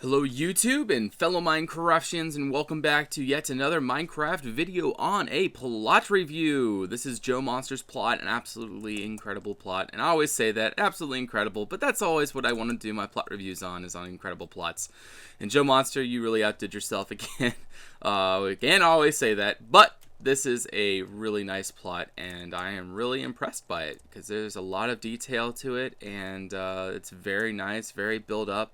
Hello YouTube and fellow Minecraftians, and welcome back to yet another Minecraft video on a plot review. This is jomonster's plot, an absolutely incredible plot, and I always say that, absolutely incredible, but that's always what I want to do my plot reviews on, is on incredible plots. And jomonster, you really outdid yourself again. We can't always say that, but this is a really nice plot, and I am really impressed by it, because there's a lot of detail to it, and it's very nice, very built up.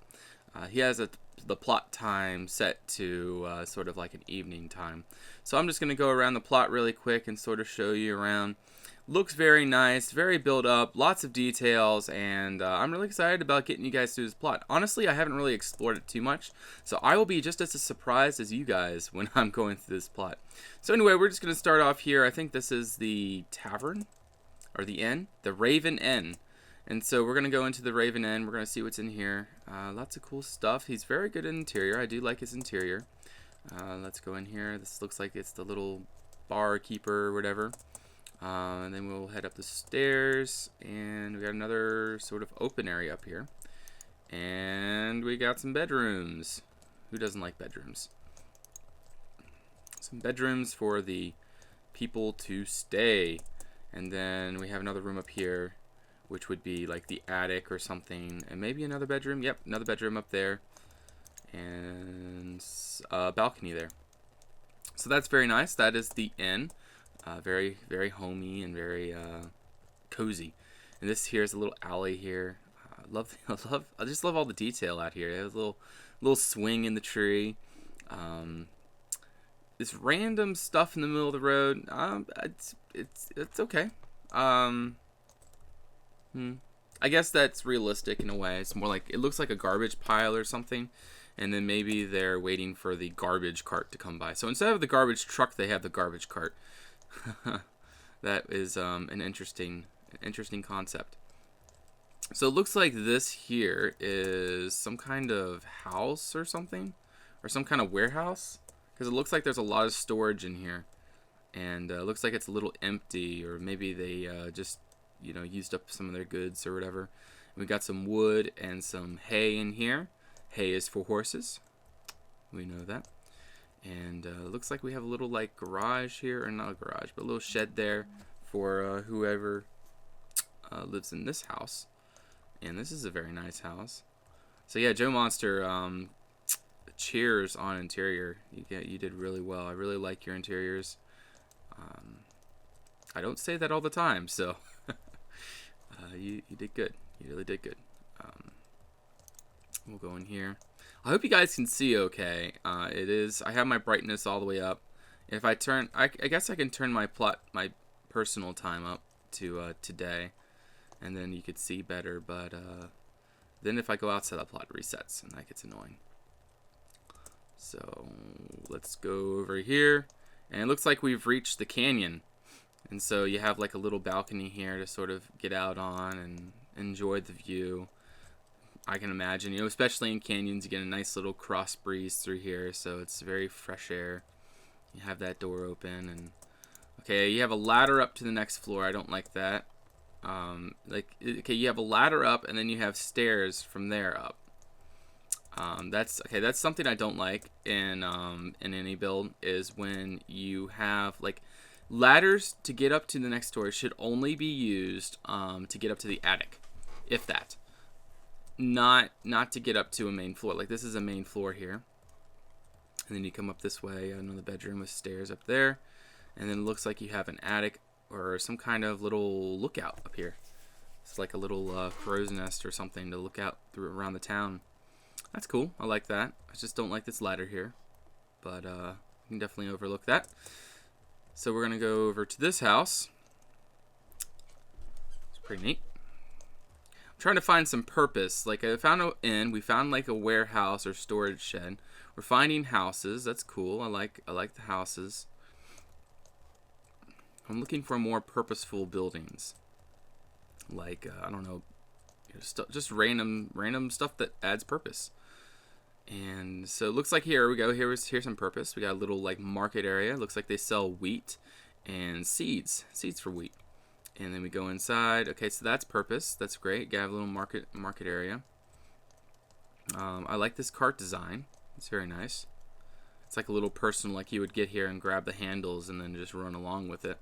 He has the plot time set to sort of like an evening time. So I'm just going to go around the plot really quick and sort of show you around. Looks very nice, very built up, lots of details, and I'm really excited about getting you guys through this plot. Honestly, I haven't really explored it too much, so I will be just as surprised as you guys when I'm going through this plot. So anyway, we're just going to start off here. I think this is the tavern, or the inn, the Raven Inn. And so we're going to go into the Raven Inn. We're going to see what's in here. Lots of cool stuff. He's very good in interior. I do like his interior. Let's go in here. This looks like it's the little barkeeper or whatever. And then we'll head up the stairs. And we got another sort of open area up here. And we got some bedrooms. Who doesn't like bedrooms? Some bedrooms for the people to stay. And then we have another room up here, which would be like the attic or something, and maybe another bedroom. Yep, another bedroom up there, and a balcony there. So that's very nice. That is the inn. Very, very homey and very cozy. And this here is a little alley here. I just love all the detail out here. It has a little swing in the tree. This random stuff in the middle of the road. It's okay. I guess that's realistic in a way. It's more like, it looks like a garbage pile or something, and then maybe they're waiting for the garbage cart to come by. So instead of the garbage truck, they have the garbage cart. That is an interesting concept. So it looks like this here is some kind of house or something, or some kind of warehouse, because it looks like there's a lot of storage in here, and it looks like it's a little empty, or maybe they just used up some of their goods or whatever. We got some wood and some hay in here. Hay is for horses. We know that. And it looks like we have a little like garage here, or not a garage, but a little shed there for whoever lives in this house. And this is a very nice house. So yeah, jomonster, cheers on interior. You did really well. I really like your interiors. I don't say that all the time, so you did good. You really did good. We'll go in here. I hope you guys can see okay. I have my brightness all the way up. If I turn, I guess I can turn my personal time up to today, and then you could see better. But then if I go outside, the plot resets, and that gets annoying. So let's go over here, and it looks like we've reached the canyon. And so you have like a little balcony here to sort of get out on and enjoy the view. I can imagine, especially in canyons, you get a nice little cross breeze through here, so it's very fresh air. You have that door open, and okay, you have a ladder up to the next floor. I don't like that. Okay, you have a ladder up, and then you have stairs from there up. That's something I don't like in any build, is when you have like ladders to get up to the next door should only be used to get up to the attic, if that. Not to get up to a main floor. Like this is a main floor here. And then you come up this way, another bedroom with stairs up there. And then it looks like you have an attic or some kind of little lookout up here. It's like a little crow's nest or something to look out through around the town. That's cool. I like that. I just don't like this ladder here. But you can definitely overlook that. So we're going to go over to this house. It's pretty neat. I'm trying to find some purpose. Like I found an inn. We found like a warehouse or storage shed. We're finding houses. That's cool. I like the houses. I'm looking for more purposeful buildings. Like, I don't know, just random stuff that adds purpose. And so it looks like here we go. Here's some purpose. We got a little like market area. Looks like they sell wheat and seeds for wheat. And then we go inside. Okay, so that's purpose. That's great. You have a little market area. I like this cart design. It's very nice. It's like a little person like you would get here and grab the handles and then just run along with it.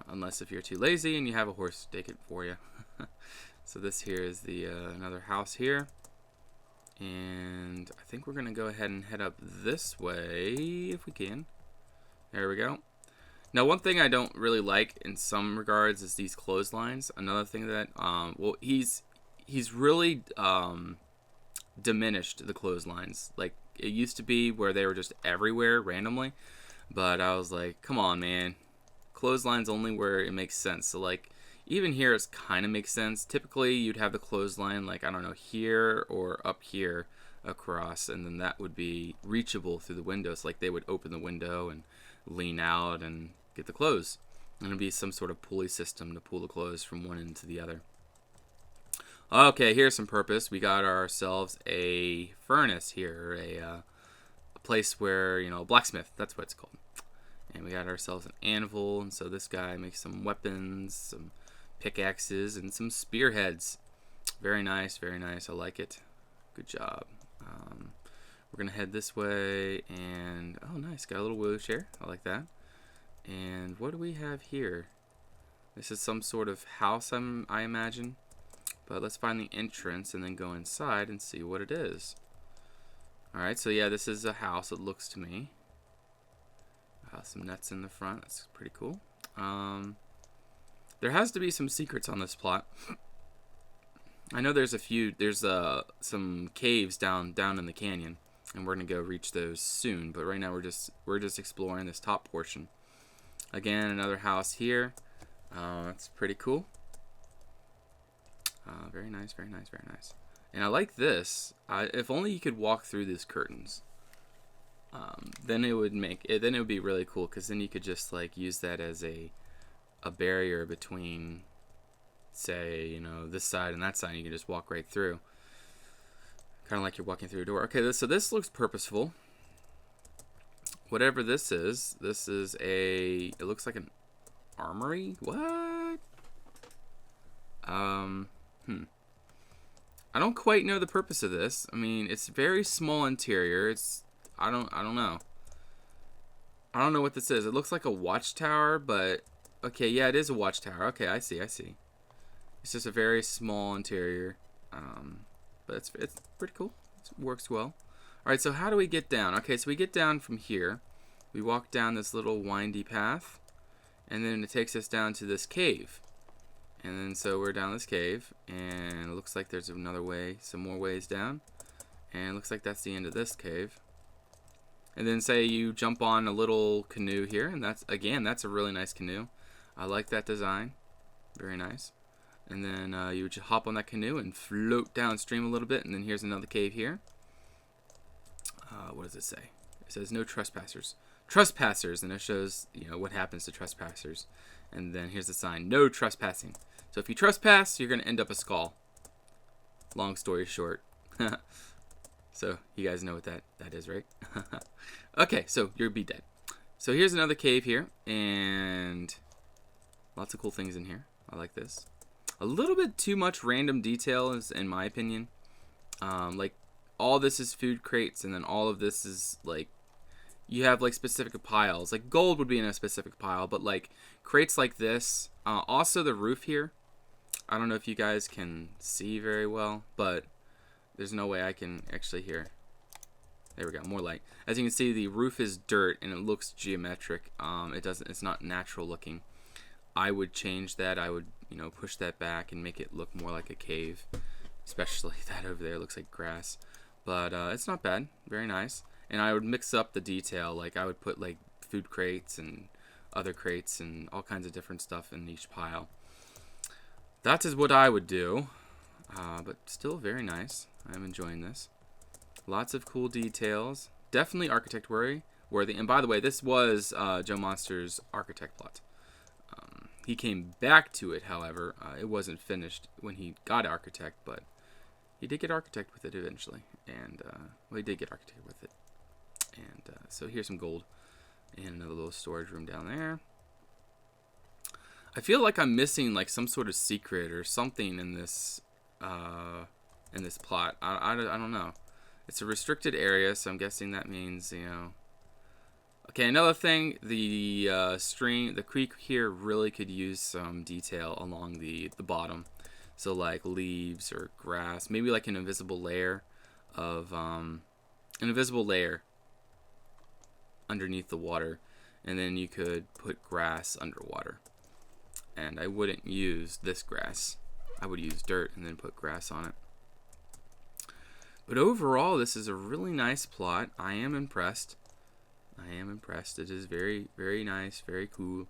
Unless if you're too lazy and you have a horse take it for you. So this here is the another house here. And I think we're going to go ahead and head up this way if we can. There we go. Now, one thing I don't really like in some regards is these clotheslines. Another thing that, well, he's really diminished the clotheslines. Like, it used to be where they were just everywhere randomly. But I was like, come on, man. Clotheslines only where it makes sense. So, like, even here, it kind of makes sense. Typically, you'd have the clothesline, like, I don't know, here or up here across. And then that would be reachable through the windows. Like, they would open the window and lean out and get the clothes. And it'd be some sort of pulley system to pull the clothes from one end to the other. Okay, here's some purpose. We got ourselves a furnace here, a place where, you know, blacksmith, that's what it's called. And we got ourselves an anvil, and so this guy makes some weapons, some pickaxes, and some spearheads. Very nice, very nice. I like it. Good job. We're going to head this way, and, oh, nice. Got a little wheelchair. I like that. And what do we have here? This is some sort of house, I imagine. But let's find the entrance and then go inside and see what it is. Alright, so yeah, this is a house, it looks to me. Some nets in the front, that's pretty cool. There has to be some secrets on this plot. I know there's some caves down in the canyon, and we're gonna go reach those soon. But right now we're just exploring this top portion. Again, another house here. That's pretty cool. Very nice, very nice, very nice. And I like this. If only you could walk through these curtains. Then it would be really cool, because then you could just like use that as a barrier between, say, you know, this side and that side. And you can just walk right through, kind of like you're walking through a door. Okay, so this looks purposeful. Whatever this is it looks like an armory. What? I don't quite know the purpose of this. I mean, it's very small interior. I don't know. I don't know what this is. It looks like a watchtower, but okay, yeah, it is a watchtower. Okay, I see. It's just a very small interior, but it's pretty cool. It works well. All right, so how do we get down? Okay, so we get down from here. We walk down this little windy path, and then it takes us down to this cave. And then so we're down this cave, and it looks like there's another way, some more ways down. And it looks like that's the end of this cave. And then say you jump on a little canoe here, and that's a really nice canoe. I like that design. Very nice. And then you would just hop on that canoe and float downstream a little bit, and then here's another cave here. What does it say? It says no trespassers. Trespassers, and it shows, you know, what happens to trespassers. And then here's the sign, no trespassing. So if you trespass, you're going to end up a skull. Long story short. So you guys know what that is, right? Okay, so you'll be dead. So here's another cave here, and lots of cool things in here. I like this. A little bit too much random detail, is in my opinion. Like, all this is food crates, and then all of this is, like, you have, like, specific piles. Like, gold would be in a specific pile, but, like, crates like this. Also, the roof here. I don't know if you guys can see very well, but there's no way I can actually hear. There we go, more light. As you can see, the roof is dirt, and it looks geometric. It's not natural looking. I would change that. I would, you know, push that back and make it look more like a cave. Especially that over there looks like grass. But it's not bad. Very nice. And I would mix up the detail. Like, I would put, like, food crates and other crates and all kinds of different stuff in each pile. That is what I would do. But still very nice. I'm enjoying this. Lots of cool details. Definitely architect worthy. And by the way, this was Joe Monster's architect plot. He came back to it, however. It wasn't finished when he got architect, but he did get architect with it eventually. And, well, he did get architect with it. And so here's some gold. And another little storage room down there. I feel like I'm missing, like, some sort of secret or something in this in this plot. I don't know. It's a restricted area, so I'm guessing that means, you know. Okay, another thing, the stream, the creek here really could use some detail along the bottom. So like leaves or grass, maybe like an invisible layer of underneath the water, and then you could put grass underwater. And I wouldn't use this grass. I would use dirt and then put grass on it. But overall, this is a really nice plot. I am impressed. It is very, very nice, very cool.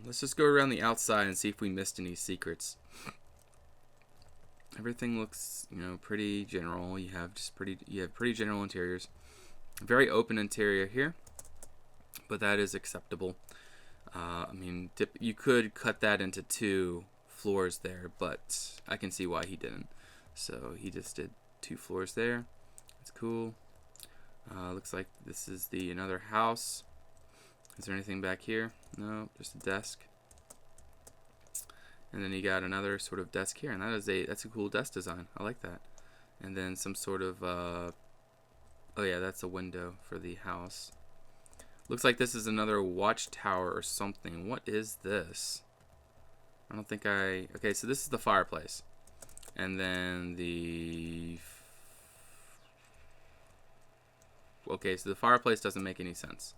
Let's just go around the outside and see if we missed any secrets. Everything looks, you know, pretty general. You have pretty general interiors. Very open interior here, but that is acceptable. I mean, you could cut that into 2 floors there, but I can see why he didn't. So he just did 2 floors there. It's cool. Looks like this is another house. Is there anything back here? No, just a desk. And then you got another sort of desk here, and that's a cool desk design. I like that. And then some sort of oh yeah, that's a window for the house. Looks like this is another watchtower or something. What is this? I don't think okay, so this is the fireplace. And then okay, so the fireplace doesn't make any sense.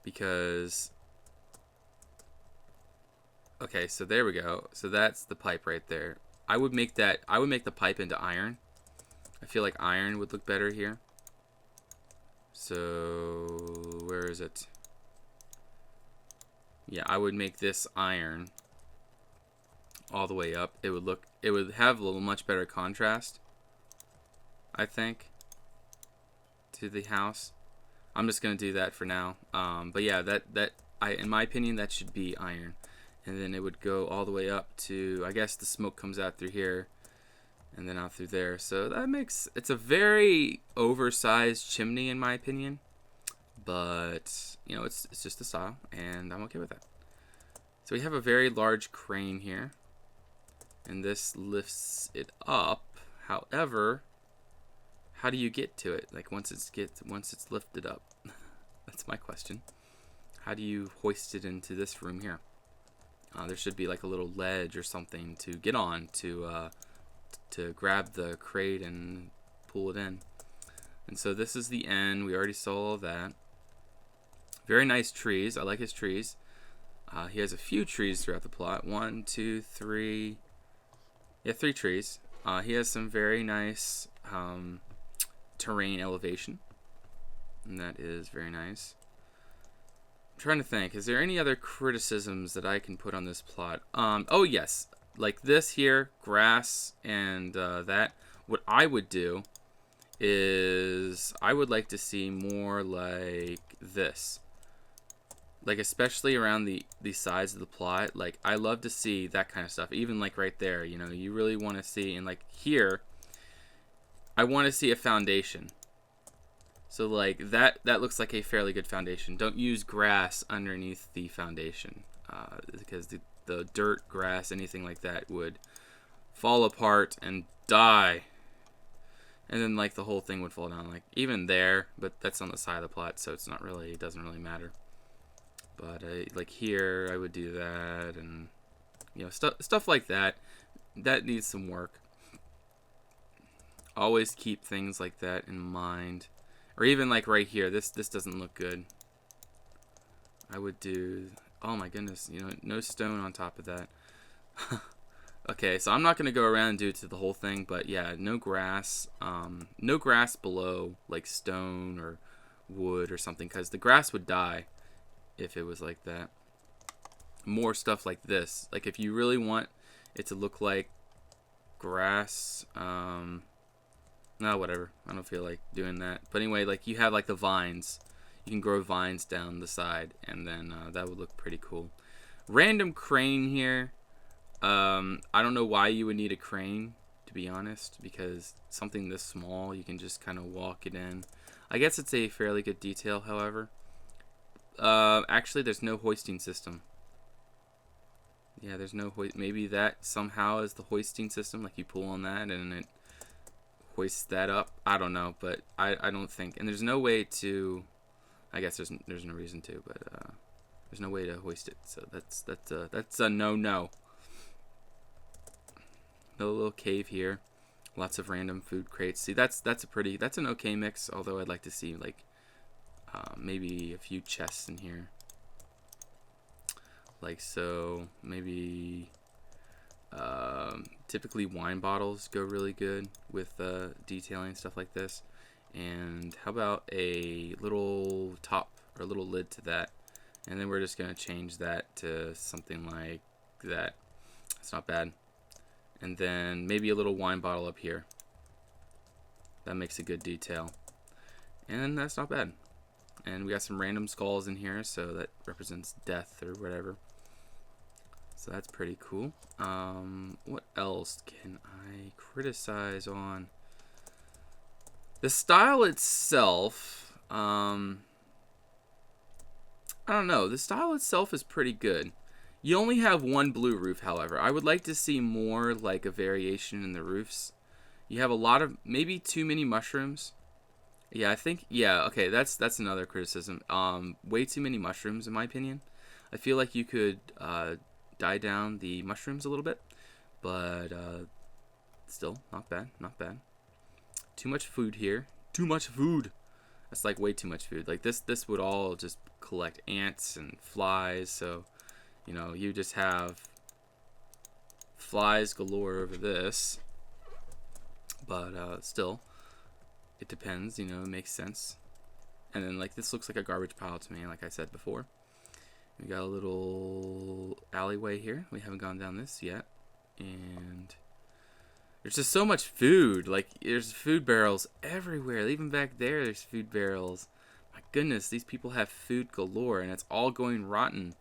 Because okay, so there we go. So that's the pipe right there. I would make the pipe into iron. I feel like iron would look better here. So where is it? Yeah, I would make this iron all the way up. It would have a little much better contrast, I think, to the house. I'm just gonna do that for now. But yeah, in my opinion, that should be iron. And then it would go all the way up to, I guess the smoke comes out through here and then out through there. So that makes, it's a very oversized chimney in my opinion. But, you know, it's just a style, and I'm okay with that. So we have a very large crane here, and this lifts it up. However, how do you get to it? Like once it's lifted up? That's my question. How do you hoist it into this room here? There should be like a little ledge or something to get on to grab the crate and pull it in. And so this is the end. We already saw all of that. Very nice trees. I like his trees. He has a few trees throughout the plot. 1, 2, 3. Yeah, 3 trees. He has some very nice terrain elevation, and that is very nice. I'm trying to think, is there any other criticisms that I can put on this plot? Oh yes, like this here, grass and that. What I would do is I would like to see more like this. Like especially around the sides of the plot. Like I love to see that kind of stuff. Even like right there, you know, you really want to see, and like here, I want to see a foundation. So like that looks like a fairly good foundation. Don't use grass underneath the foundation because the dirt, grass, anything like that would fall apart and die. And then like the whole thing would fall down, like even there, but that's on the side of the plot, so it's not really, it doesn't really matter. But like here, I would do that, and you know, stuff like that. That needs some work. Always keep things like that in mind. Or even like right here, this doesn't look good. I would do, oh my goodness, you know, no stone on top of that. Okay, so I'm not gonna go around and do it to the whole thing, but yeah, no grass below like stone or wood or something, because the grass would die if it was like that. More stuff like this, like if you really want it to look like grass, no, whatever. I don't feel like doing that. But anyway, like you have like the vines. You can grow vines down the side, and then that would look pretty cool. Random crane here. I don't know why you would need a crane, to be honest, because something this small, you can just kind of walk it in. I guess it's a fairly good detail, however. Actually, there's no hoisting system. Yeah, there's no hoist. Maybe that somehow is the hoisting system. Like you pull on that and it hoists that up. I don't know, but I don't think. And there's no way to. I guess there's no reason to, but there's no way to hoist it. So that's a no. No little cave here. Lots of random food crates. See, that's an okay mix. Although I'd like to see like maybe a few chests in here. Like so, maybe typically wine bottles go really good with detailing stuff like this. And how about a little top or a little lid to that, and then we're just gonna change that to something like that. It's not bad. And then maybe a little wine bottle up here. That makes a good detail, and that's not bad. And we got some random skulls in here, so that represents death or whatever. So that's pretty cool. What else can I criticize on? The style itself, I don't know. The style itself is pretty good. You only have one blue roof, however. I would like to see more like a variation in the roofs. You have a lot of, maybe too many mushrooms. Yeah, I think, yeah, okay, that's another criticism. Way too many mushrooms, in my opinion. I feel like you could die down the mushrooms a little bit, but still, not bad, not bad. Too much food here. Too much food. That's like way too much food. Like this would all just collect ants and flies, so, you know, you just have flies galore over this, but still. It depends, you know, it makes sense. And then, like, this looks like a garbage pile to me, like I said before. We got a little alleyway here. We haven't gone down this yet. And there's just so much food. Like, there's food barrels everywhere. Even back there, there's food barrels. My goodness, these people have food galore, and it's all going rotten.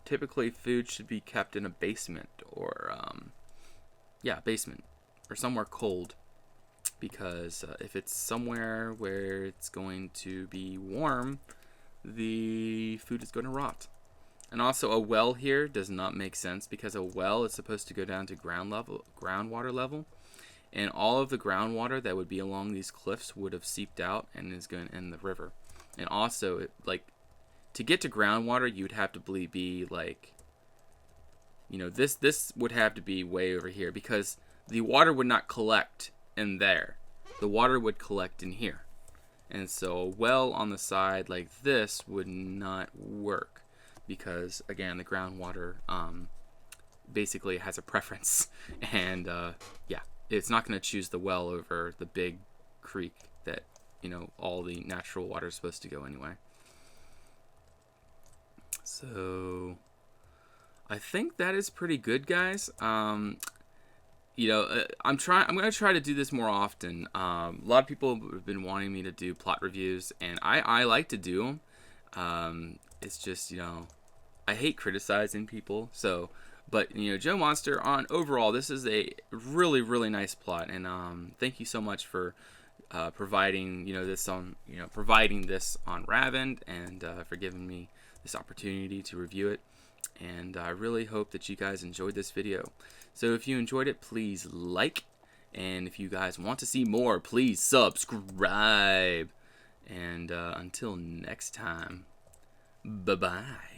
Typically, food should be kept in a basement or, yeah, basement or somewhere cold. Because if it's somewhere where it's going to be warm, the food is going to rot. And also, a well here does not make sense because a well is supposed to go down to groundwater level, and all of the groundwater that would be along these cliffs would have seeped out and is going in the river. And also, to get to groundwater, you'd have to be like, you know, this would have to be way over here because the water would not collect in there. The water would collect in here. And so a well on the side like this would not work because, again, the groundwater basically has a preference. And, yeah, it's not going to choose the well over the big creek that, you know, all the natural water is supposed to go anyway. So I think that is pretty good, guys. You know, I'm going to try to do this more often. A lot of people have been wanting me to do plot reviews, and I like to do them. It's just, you know, I hate criticizing people. So, but, you know, jomonster, on overall, this is a really, really nice plot, and thank you so much for providing, you know, providing this on Ravend, and for giving me this opportunity to review it. And I really hope that you guys enjoyed this video. So if you enjoyed it, please like. And if you guys want to see more, please subscribe. And until next time, bye-bye.